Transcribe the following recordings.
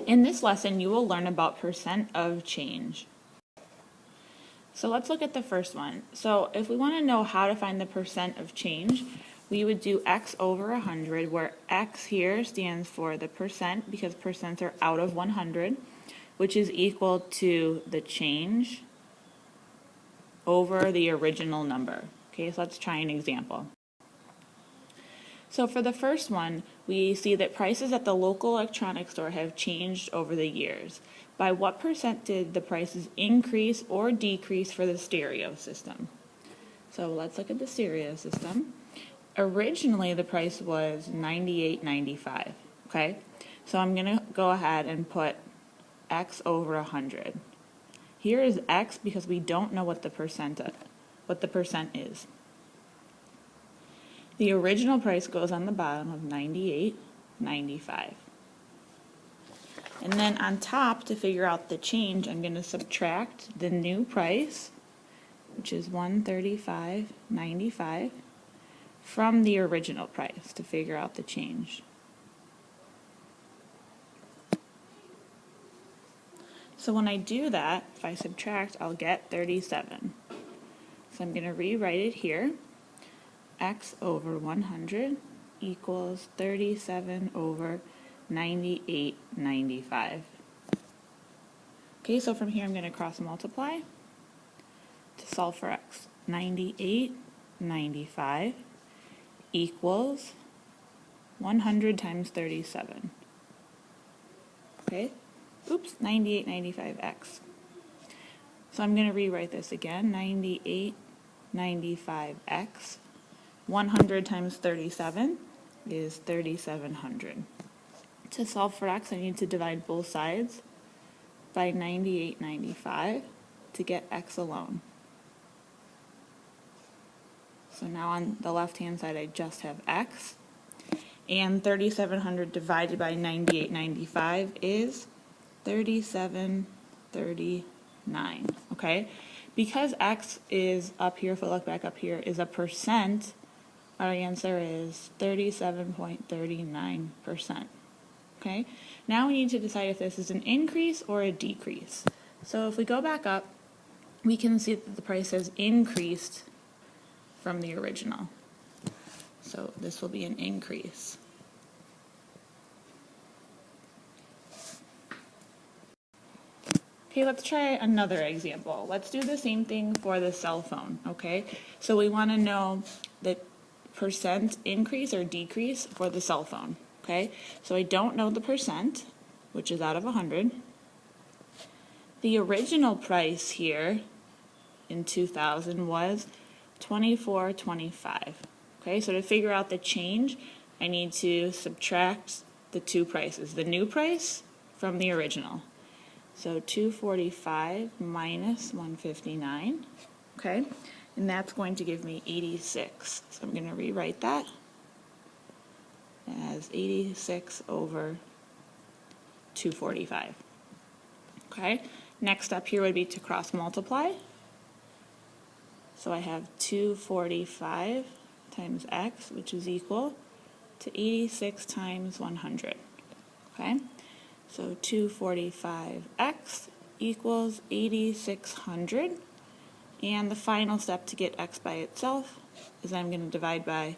In this lesson, you will learn about percent of change. So let's look at the first one. So if we want to know how to find the percent of change, we would do x over 100, where x here stands for the percent because percents are out of 100, which is equal to the change over the original number. Okay, so let's try an example. So for the first one, we see that prices at the local electronics store have changed over the years. By what percent did the prices increase or decrease for the stereo system? So let's look at the stereo system. Originally, the price was $98.95, okay? So I'm going to go ahead and put x over 100. Here is x because we don't know what the percent is. The original price goes on the bottom of $98.95. And then on top, to figure out the change, I'm going to subtract the new price, which is $135.95, from the original price to figure out the change. So when I do that, if I subtract, I'll get 37. So I'm going to rewrite it here. X over 100 equals 37 over 98.95. Okay, so from here I'm going to cross multiply to solve for x. 98.95 equals 100 times 37. Okay, oops, 98.95x. So I'm going to rewrite this again. 98.95x. 100 times 37 is 3,700. To solve for x, I need to divide both sides by 98.95 to get x alone. So now on the left-hand side, I just have x. And 3,700 divided by 98.95 is 3739. Okay? Because x is up here, if I look back up here, is a percent, our answer is 37.39%. Okay? Now we need to decide if this is an increase or a decrease. So if we go back up, we can see that the price has increased from the original. So this will be an increase. Okay, let's try another example. Let's do the same thing for the cell phone, okay? So we want to know the percent increase or decrease for the cell phone, okay? So I don't know the percent, which is out of 100. The original price here in 2000 was $24.25, okay? So to figure out the change, I need to subtract the two prices, the new price from the original. So 245 minus 159, okay? And that's going to give me 86. So I'm going to rewrite that as 86 over 245. Okay? Next up here would be to cross multiply. So I have 245 times x, which is equal to 86 times 100. Okay? So 245x equals 8,600. And the final step to get x by itself is I'm going to divide by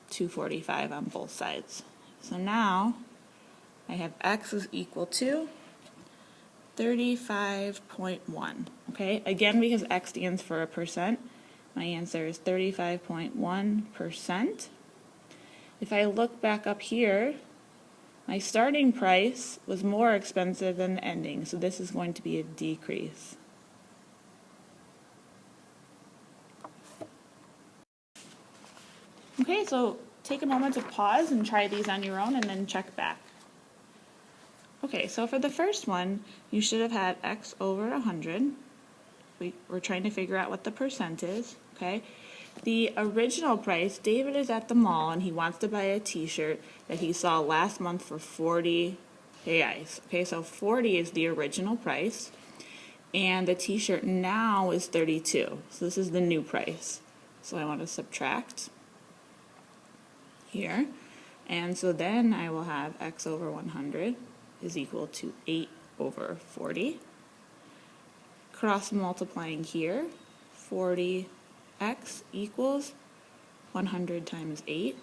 245 on both sides. So now I have x is equal to 35.1. Okay, again, because x stands for a percent, my answer is 35.1%. If I look back up here, my starting price was more expensive than the ending, so this is going to be a decrease. Okay, so take a moment to pause and try these on your own and then check back. Okay, so for the first one, you should have had x over 100. We're trying to figure out what the percent is, okay? The original price, David is at the mall and he wants to buy a t-shirt that he saw last month for 40 reais. Okay, so 40 is the original price, and the t-shirt now is 32. So this is the new price. So I want to subtract here. And so then I will have x over 100 is equal to 8 over 40. Cross multiplying here, 40x equals 100 times 8,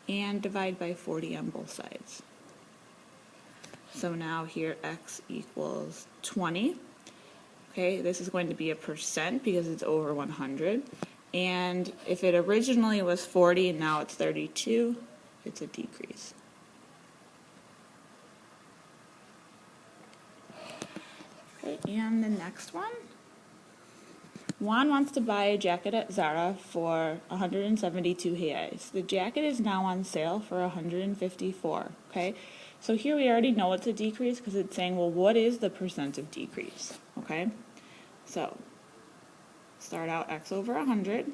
and divide by 40 on both sides. So now here x equals 20. Okay, this is going to be a percent because it's over 100. And if it originally was 40 and now it's 32, it's a decrease. Okay, and the next one. Juan wants to buy a jacket at Zara for 172 reais. The jacket is now on sale for 154, okay? So here we already know it's a decrease because it's saying, well, what is the percent of decrease, okay? So, start out x over 100.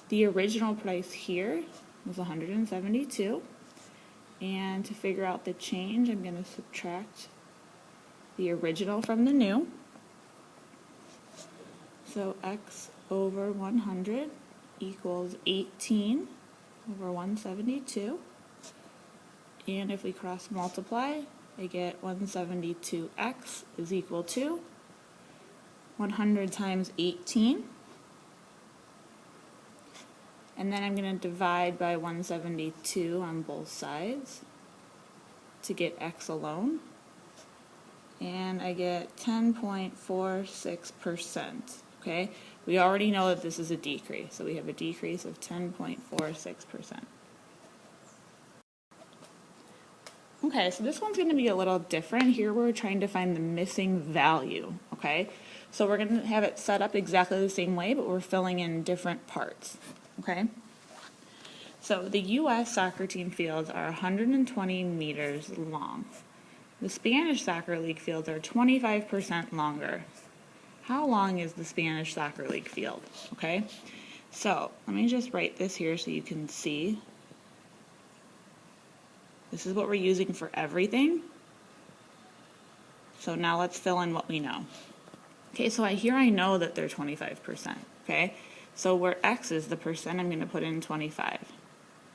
The original price here was 172. And to figure out the change, I'm going to subtract the original from the new. So x over 100 equals 18 over 172. And if we cross multiply, I get 172x is equal to 100 times 18. And then I'm going to divide by 172 on both sides to get x alone. And I get 10.46%. Okay, we already know that this is a decrease, so we have a decrease of 10.46%. Okay, so this one's going to be a little different. Here we're trying to find the missing value, okay? So we're going to have it set up exactly the same way, but we're filling in different parts, okay? So the U.S. soccer team fields are 120 meters long. The Spanish soccer league fields are 25% longer. How long is the Spanish soccer league field, okay? So let me just write this here so you can see. This is what we're using for everything. So now let's fill in what we know. Okay, so here I know that they're 25%, okay? So where x is the percent, I'm going to put in 25,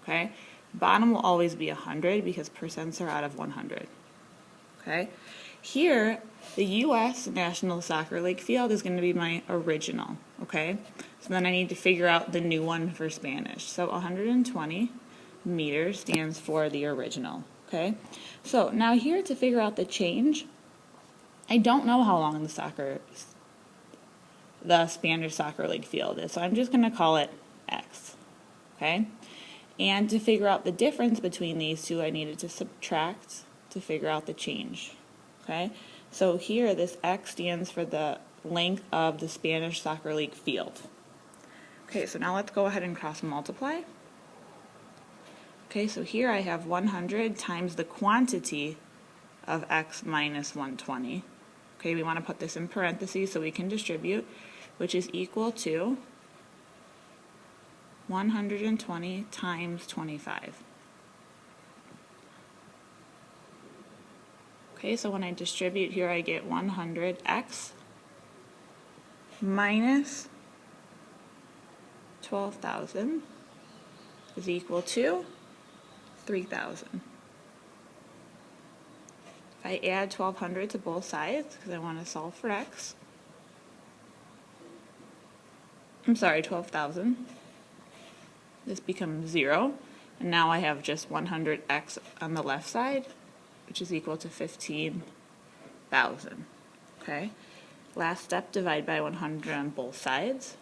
okay? Bottom will always be 100 because percents are out of 100, okay? Here, the U.S. National Soccer League field is going to be my original, okay? So then I need to figure out the new one for Spanish. So 120 meters stands for the original, okay? So now here to figure out the change, I don't know how long the Spanish Soccer League field is, so I'm just going to call it x, okay? And to figure out the difference between these two, I needed to subtract to figure out the change. Okay, so here this x stands for the length of the Spanish Soccer League field. Okay, so now let's go ahead and cross multiply. Okay, so here I have 100 times the quantity of x minus 120. Okay, we want to put this in parentheses so we can distribute, which is equal to 120 times 25. Okay, so when I distribute here, I get 100x minus 12,000 is equal to 3,000. If I add 1,200 to both sides, because I want to solve for x, 12,000, this becomes 0, and now I have just 100x on the left side, which is equal to 15,000. Okay. Last step, divide by 100 on both sides.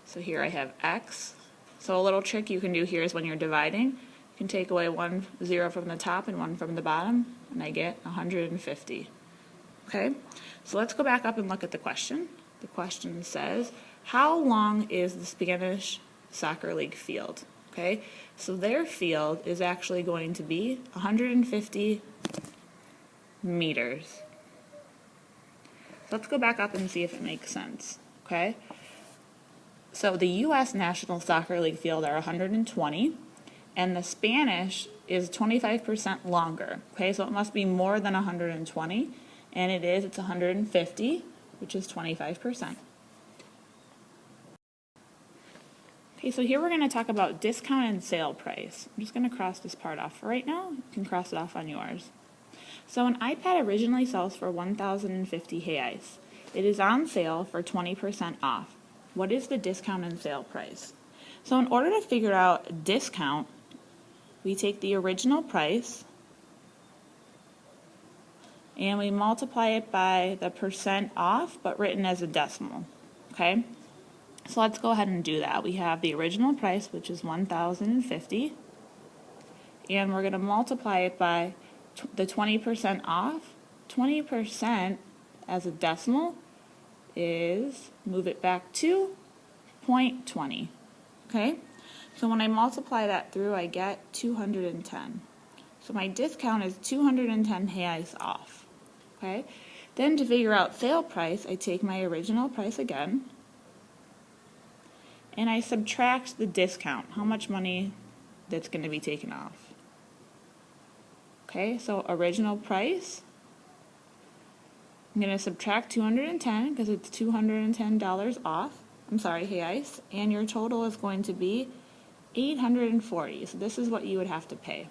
So here I have x. So a little trick you can do here is when you're dividing, you can take away 1 0 from the top and 1 from the bottom, and I get 150. Okay. So let's go back up and look at the question. The question says, how long is the Spanish Soccer League field? Okay, so their field is actually going to be 150 meters. Let's go back up and see if it makes sense. Okay, so the U.S. National Soccer League field are 120, and the Spanish is 25% longer. Okay, so it must be more than 120, and it is. It's 150, which is 25%. Okay, so here we're going to talk about discount and sale price. I'm just going to cross this part off for right now. You can cross it off on yours. So an iPad originally sells for 1,050 reais. It is on sale for 20% off. What is the discount and sale price? So in order to figure out discount, we take the original price and we multiply it by the percent off, but written as a decimal, okay? So let's go ahead and do that. We have the original price, which is 1,050, and we're going to multiply it by the 20% off. 20% as a decimal is, move it back to 0.20, okay? So when I multiply that through, I get 210. So my discount is 210 reais off. Okay, then to figure out sale price, I take my original price again, and I subtract the discount, how much money that's going to be taken off. Okay, so original price, I'm going to subtract 210 because it's $210 off, reais, and your total is going to be 840. So this is what you would have to pay.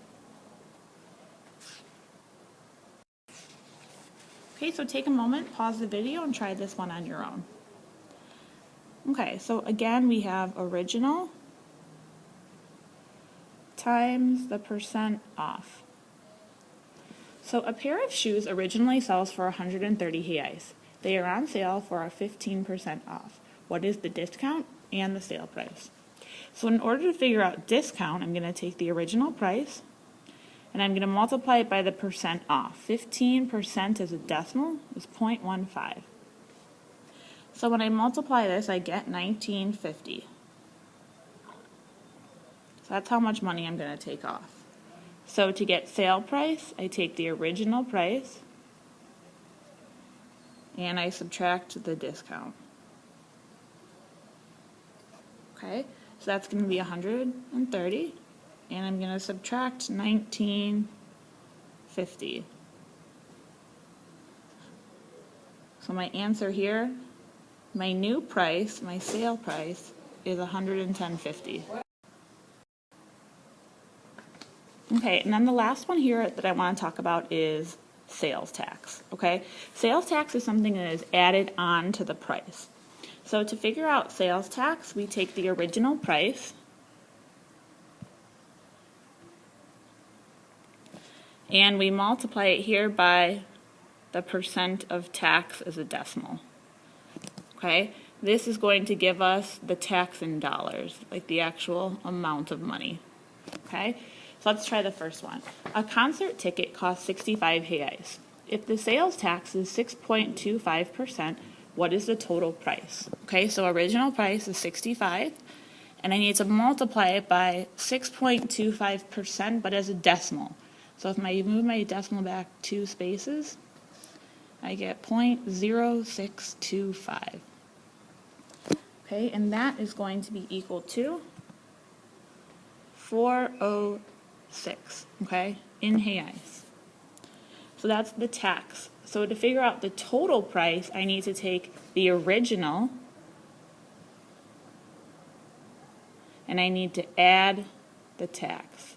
Okay, so take a moment, pause the video, and try this one on your own. Okay, so again, we have original times the percent off. So a pair of shoes originally sells for 130 reais. They are on sale for a 15% off. What is the discount and the sale price? So in order to figure out discount, I'm going to take the original price, and I'm going to multiply it by the percent off. 15% as a decimal is 0.15. So when I multiply this, I get 1950. So that's how much money I'm going to take off. So to get sale price, I take the original price and I subtract the discount. Okay, so that's going to be 130. And I'm going to subtract 1950. So my answer here, my new price, my sale price, is 110.50. Okay, and then the last one here that I want to talk about is sales tax. Okay, sales tax is something that is added on to the price. So to figure out sales tax, we take the original price and we multiply it here by the percent of tax as a decimal. Okay, this is going to give us the tax in dollars, like the actual amount of money. Okay, so let's try the first one. A concert ticket costs 65 reais. If the sales tax is 6.25%, what is the total price? Okay, so original price is 65, and I need to multiply it by 6.25%, but as a decimal. So if I move my decimal back 2 spaces, I get 0.0625. Okay, and that is going to be equal to 406, okay, in reais. So that's the tax. So to figure out the total price, I need to take the original and I need to add the tax.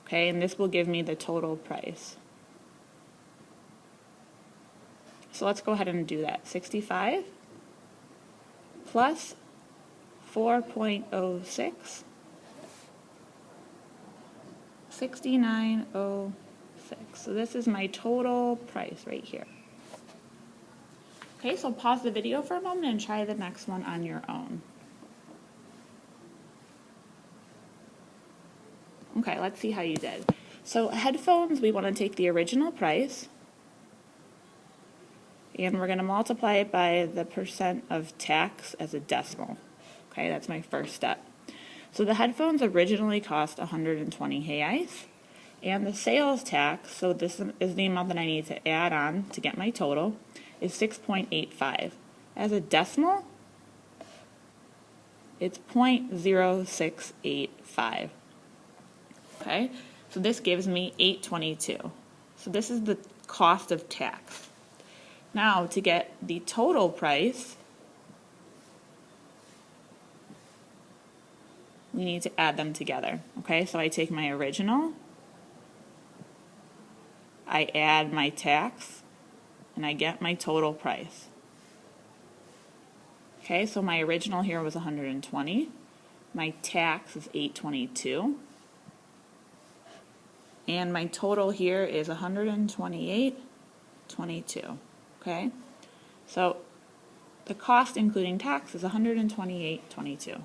Okay, and this will give me the total price. So let's go ahead and do that. 65 plus 4.06, 69.06. So this is my total price right here. Okay, so pause the video for a moment and try the next one on your own. Okay, let's see how you did. So headphones, we want to take the original price and we're going to multiply it by the percent of tax as a decimal. Okay, that's my first step. So the headphones originally cost 120 reais, and the sales tax, so this is the amount that I need to add on to get my total, is 6.85. As a decimal, it's 0.0685. Okay, so this gives me 822. So this is the cost of tax. Now to get the total price, we need to add them together. Okay, so I take my original, I add my tax, and I get my total price. Okay, so my original here was 120. My tax is 822. And my total here is 128.22. Okay, so the cost including tax is 128.22.